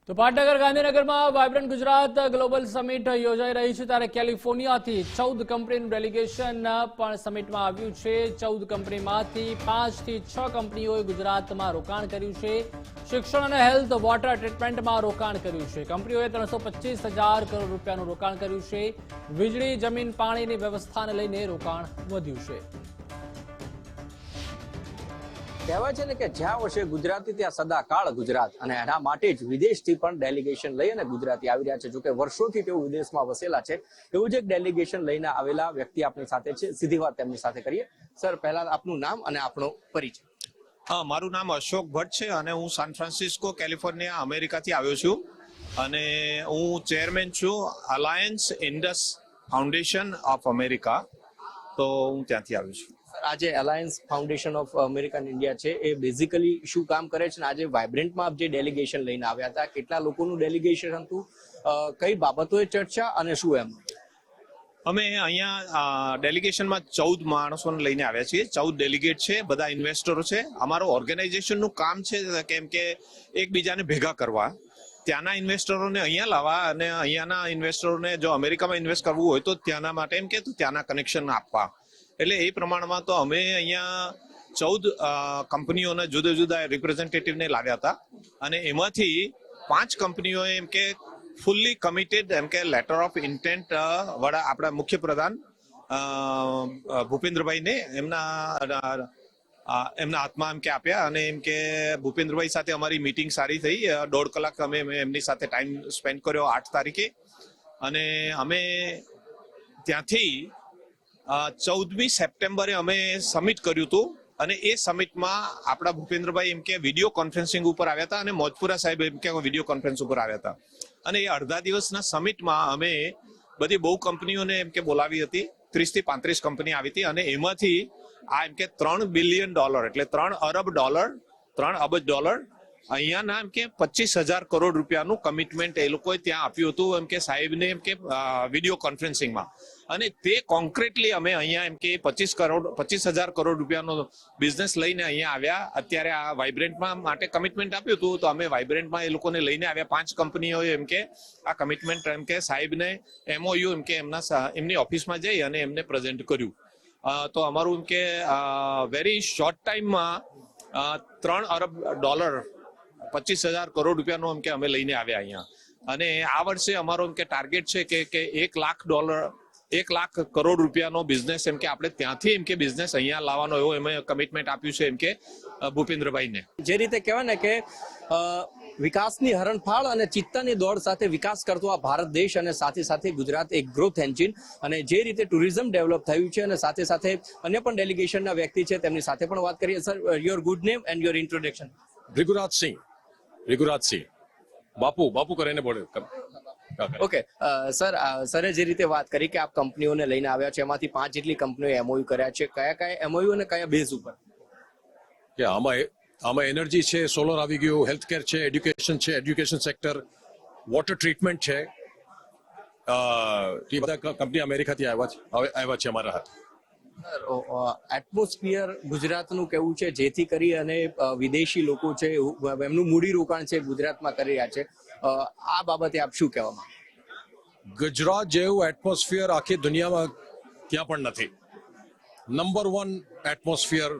તો પાટનગર ગાંધીનગરમાં વાઇબ્રન્ટ ગુજરાત ગ્લોબલ સમિટ યોજાઈ રહી છે ત્યારે કેલિફોર્નિયાથી 14 કંપનીનું ડેલિગેશન પણ સમિટમાં આવ્યું છે। 14 કંપનીમાંથી 5 થી 6 કંપનીઓએ ગુજરાતમાં રોકાણ કર્યું છે। શિક્ષણ અને હેલ્થ વોટર ટ્રીટમેન્ટમાં રોકાણ કર્યું છે। કંપનીઓએ 325,000 કરોડ રૂપિયાનું રોકાણ કર્યું છે। વીજળી જમીન પાણીની વ્યવસ્થાને લઈને રોકાણ વધ્યું છે। કહેવાય છે ને કે જ્યાં વર્ષે ગુજરાતી ત્યાં સદાકાળ ગુજરાત, અને એના માટે જ વિદેશથી પણ ડેલિગેશન લઈ અને ગુજરાતી આવી રહ્યા છે। જોકે વર્ષોથી તેઓ વિદેશમાં વસેલા છે। એવું જ એક ડેલિગેશન લઈને આવેલા વ્યક્તિ આપણી સાથે છે। સીધી વાત તેમની સાથે કરીએ। સર, પહેલા આપનું નામ અને આપણો પરિચય। હા, મારું નામ અશોક ભટ્ટ છે અને હું સાન ફ્રાન્સિસ્કો કેલિફોર્નિયા અમેરિકાથી આવ્યો છું અને હું ચેરમેન છું alliance Indus foundation of America, તો હું ત્યાંથી આવ્યો છું। આજે alliance foundation of American India છે, એ બેઝિકલી શું કામ કરે છે? આજે વાઇબ્રન્ટમાં આપ જે ડેલિગેશન લઈને આવ્યા હતા, કેટલા લોકોનું ડેલિગેશન હતું, કઈ બાબતોએ ચર્ચા અને શું એમ? અમે અહીંયા ડેલિગેશનમાં 14 માણસોને લઈને આવ્યા છીએ। 14 ડેલિગેટ છે, બધા ઇન્વેસ્ટરો છે। અમારો ઓર્ગેનાઇઝેશનનું કામ છે કેમ કે એકબીજાને ભેગા કરવા, ત્યાંના ઇન્વેસ્ટરોને અહીંયા લાવવા અને અહીંયાના ઇન્વેસ્ટરોને જો અમેરિકામાં ઇન્વેસ્ટ કરવું હોય તો ત્યાંના માટે એમ કે ત્યાંના કનેક્શન આપવા। એટલે એ પ્રમાણમાં તો અમે અહીંયા 14 કંપનીઓના જુદા જુદા રિપ્રેઝેન્ટેટિવને લાવ્યા હતા અને એમાંથી 5 કંપનીઓએ એમ કે ફુલ્લી કમિટેડ એમ કે લેટર ઓફ ઇન્ટેન્ટ વાળા આપણા મુખ્યપ્રધાન ભૂપેન્દ્રભાઈને એમના હાથમાં એમ કે આપ્યા અને એમ કે ભૂપેન્દ્રભાઈ સાથે અમારી મીટિંગ સારી થઈ। 1.5 કલાક અમે એમની સાથે ટાઈમ સ્પેન્ડ કર્યો 8 તારીખે અને અમે ત્યાંથી 14મી સપ્ટેમ્બરે અમે સમિટ કર્યું હતું અને એ સમિટમાં આપણા ભૂપેન્દ્રભાઈ એમ કે વિડીયો કોન્ફરન્સિંગ ઉપર આવ્યા હતા અને મોજપુરા સાહેબ એમ કે વિડીયો કોન્ફરન્સ ઉપર આવ્યા હતા અને એ અડધા દિવસના સમિટમાં અમે બધી બહુ કંપનીઓને એમ કે બોલાવી હતી। 30 થી 35 કંપની આવી હતી અને એમાંથી આ એમ કે $3 બિલિયન એટલે $3 અબજ અહીંયાના એમ કે 25,000 કરોડ રૂપિયાનું કમિટમેન્ટ એ લોકોએ ત્યાં આપ્યું હતું એમ કે સાહેબને એમ કે વિડીયો કોન્ફરન્સિંગમાં, અને તે કોન્ક્રીટલી અમે અહીંયા એમ કે 25,000 કરોડ રૂપિયાનો બિઝનેસ લઈને અહીંયા આવ્યા। અત્યારે આ વાઇબ્રન્ટમાં માટે કમિટમેન્ટ આપ્યું હતું તો અમે વાઇબ્રન્ટમાં એ લોકોને લઈને આવ્યા। 5 કંપનીઓએ એમ કે આ કમિટમેન્ટ એમ કે સાહેબને MOU એમ કે એમની ઓફિસમાં જઈ અને એમને પ્રેઝન્ટ કર્યું। તો અમારું એમ કે વેરી શોર્ટ ટાઈમમાં $3 અરબ 25,000 કરોડ રૂપિયાનો એમ કે અમે લઈને આવ્યા અહીંયા, અને આ વર્ષે અમારો એમ કે ટાર્ગેટ છે કે $1 લાખ કરોડ રૂપિયાનો બિઝનેસ એમ કે આપણે ત્યાંથી એમ કે બિઝનેસ અહીંયા લાવવાનો એવો અમે કમિટમેન્ટ આપ્યું છે એમ કે ભૂપેન્દ્રભાઈને। જે રીતે કહેવાય ને કે વિકાસની હરણફાળ અને ચિત્તાની દોડ સાથે વિકાસ કરતો આ ભારત દેશ અને સાથે સાથે ગુજરાત એક ગ્રોથ એન્જિન, અને જે રીતે ટુરિઝમ ડેવલપ થયું છે અને સાથે સાથે અન્ય પણ ડેલિગેશનના વ્યક્તિ છે તેમની સાથે પણ વાત કરીએ। Sir, your good name and your introduction. Riguraj Singh Bapu કરીને બોલે। ઓકે સર, સરે જે રીતે વાત કરી કે આપ કંપનીઓને લઈને આવ્યા છે, એમાંથી 5 જેટલી કંપનીઓ MOU કર્યા છે, કયા MOU અને કયા બેઝ ઉપર? કે આમાં એનર્જી છે, સોલર આવી ગયું, હેલ્થ કેર છે, એડ્યુકેશન છે, એડ્યુકેશન સેક્ટર, વોટર ટ્રીટમેન્ટ છે। એ બધા કંપની અમેરિકાથી આવ્યા છે અમારા હાથ। એટમોસ્ફિયર ગુજરાતનું કેવું છે જેથી કરી અને વિદેશી લોકો છે એમનું મૂડી રોકાણ છે ગુજરાતમાં કરી રહ્યા છે, આ બાબતે આપ શું કહેવા માંગો? ગુજરાત જેવું એટમોસ્ફિયર આખી દુનિયામાં ક્યાં પણ નથી। નંબર 1 એટમોસ્ફિયર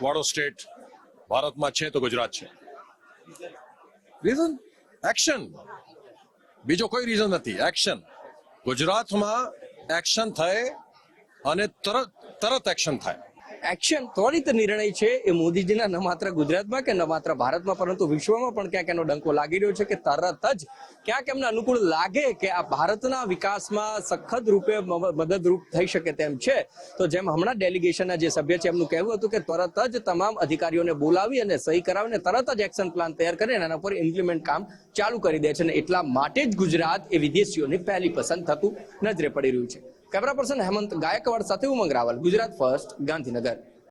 વાળો સ્ટેટ ભારતમાં છે તો ગુજરાત છે। રીઝન એક્શન, બીજો કોઈ રીઝન નથી, એક્શન। ગુજરાતમાં એક્શન થાય અને તરત એક્શન થાય। એક્શન ત્વરિત નિર્ણય છે એ મોદીજીના ન માત્ર ગુજરાતમાં કે ન માત્ર ભારતમાં પરંતુ વિશ્વમાં પણ ક્યાંક એનો ડંકો લાગી રહ્યો છે કે તરત જ ક્યાંક એમને અનુકૂળ લાગે કે આ ભારતના વિકાસમાં સખત રૂપે મદદરૂપ થઈ શકે તેમ છે, તો જેમ હમણાં ડેલિગેશનના જે સભ્ય છે એમનું કહેવું હતું કે તરત જ તમામ અધિકારીઓને બોલાવી અને સહી કરાવીને તરત જ એક્શન પ્લાન તૈયાર કરીને એના પર ઇમ્પ્લિમેન્ટ કામ ચાલુ કરી દે છે, અને એટલા માટે જ ગુજરાત એ વિદેશીઓની પહેલી પસંદ થતું નજરે પડી રહ્યું છે। કેમેરા પર્સન હેમંત ગાયકવાડ સાથે ઉમંગ રાવલ, ગુજરાત ફર્સ્ટ, ગાંધીનગર।